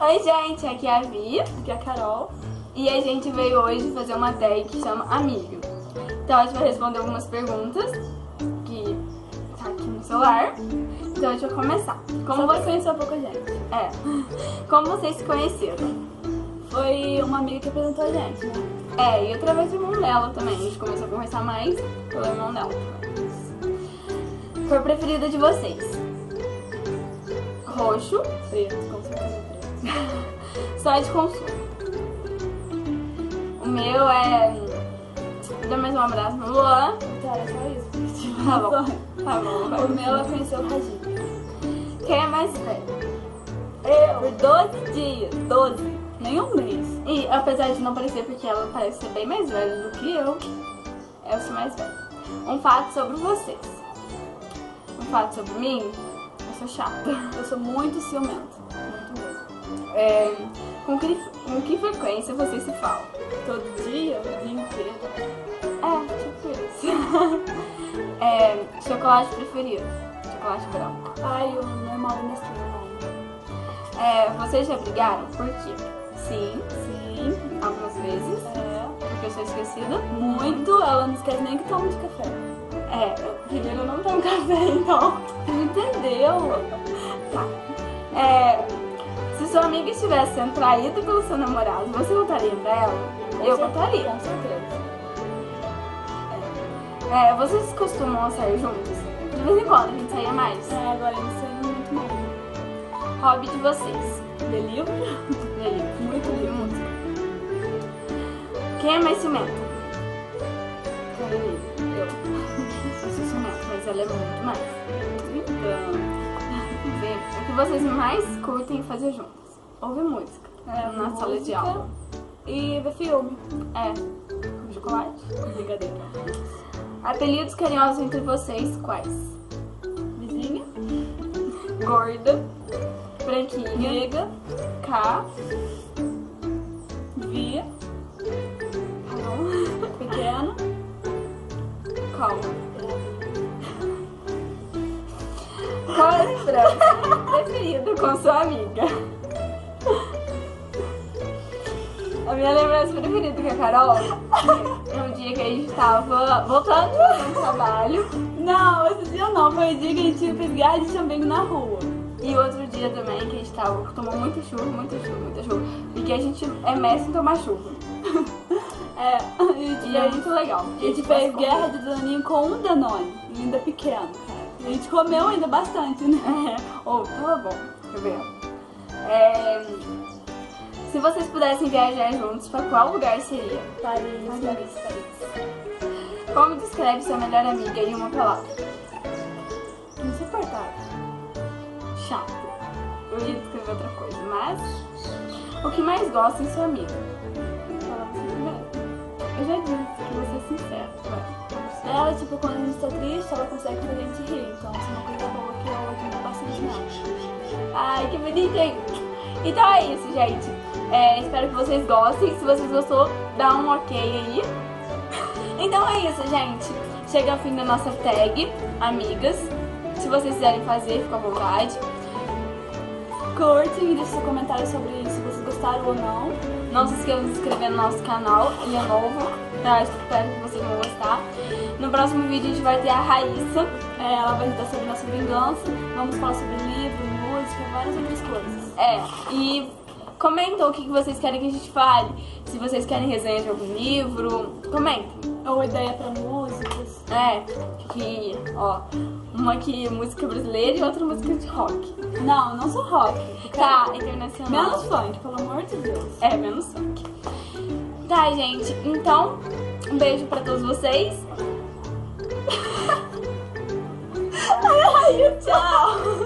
Oi gente, aqui é a Vi, Aqui é a Carol. e a gente veio hoje fazer uma tag que chama Amiga. Então a gente vai responder algumas perguntas que tá aqui no celular. Então a gente vai começar. Como você conheceu pouca gente? Como vocês se conheceram? Foi uma amiga que apresentou a gente, né? E através do irmão dela também. A gente começou a conversar mais pelo irmão dela. Cor preferida de vocês? Roxo. Preto, com certeza preto. Só de consumo. O meu é... Dá mais um abraço no Luan. Então era só isso. Tá bom, vai. O meu é conhecer o Radinho. Quem é mais velho? Eu. Por 12 dias. 12. Nem um mês. E apesar de não parecer, porque ela parece ser bem mais velha do que eu sou mais velha. Um fato sobre vocês. Um fato sobre mim, eu sou chata. Eu sou muito ciumenta. Muito mesmo. Com que frequência vocês se falam? Todo dia, o dia inteiro. Tipo isso. Chocolate preferido? Chocolate branco. Ai, o normal da Nestlé, Vocês já brigaram? Por quê? Sim. Algumas vezes. Porque eu sou esquecida. Muito. Ela não esquece nem que toma de café. Primeiro eu não tomo café, então. Não entendeu? Se sua amiga estivesse sendo traída pelo seu namorado, você voltaria pra ela? Eu voltaria. Com certeza. Vocês costumam sair juntos? De vez em quando, a gente saía mais. Agora eu não sei muito mais. Hobby de vocês? Ler livro? Muito livro, muito. Quem é mais ciumento? Eu sou ciumenta, mas ela é muito mais. Então. O que vocês mais curtem fazer juntos? Ouvir música. Na sala de aula. E ver filme. Com chocolate. Brigadeiro. Apelidos carinhosos entre vocês, quais? Vizinha. Gorda. Branquinha. Nega. K. Via. Pequeno. Calma. Qual é a lembrança preferida com sua amiga? A minha lembrança preferida com a Carol é um dia que a gente tava voltando do trabalho. Não, esse dia não. Foi o dia que a gente fez guerra de chambengo na rua. E outro dia também que a gente tomou muita chuva. Porque a gente é mestre em tomar chuva. E é muito legal. A gente fez guerra de daninho com um Danone, ainda pequeno, cara. A gente comeu ainda bastante, né? Tava bom. Deixa eu ver. Se vocês pudessem viajar juntos, pra qual lugar seria? Paris. Como descreve sua melhor amiga em uma palavra? Insuportável. Chato. Eu ia descrever outra coisa, mas... O que mais gosta em sua amiga? Eu já disse que você é sincera. Ela, tipo, quando a gente tá triste, ela consegue fazer a gente rir. Então, isso é uma coisa boa que eu admiro bastante nela. Ai, que bonitinho. Então é isso, gente. Espero que vocês gostem. Se vocês gostou, dá um ok aí. Então é isso, gente. Chega ao fim da nossa tag, Amigas. Se vocês quiserem fazer, fica à vontade. Curtem e deixem seu comentário sobre se vocês gostaram ou não. Não se esqueçam de se inscrever no nosso canal, ele é novo. Espero que vocês vão gostar. No próximo vídeo a gente vai ter a Raíssa. Ela vai estar sobre nossa vingança. Vamos falar sobre livro, música, várias outras coisas. E comentam o que vocês querem que a gente fale. Se vocês querem resenha de algum livro, comentem. Ou ideia pra músicas. Uma aqui música brasileira e outra música de rock. Não sou rock. Tá, internacional. Menos funk, pelo amor de Deus. Menos funk. Tá, gente, então, um beijo pra todos vocês. Ai, tchau.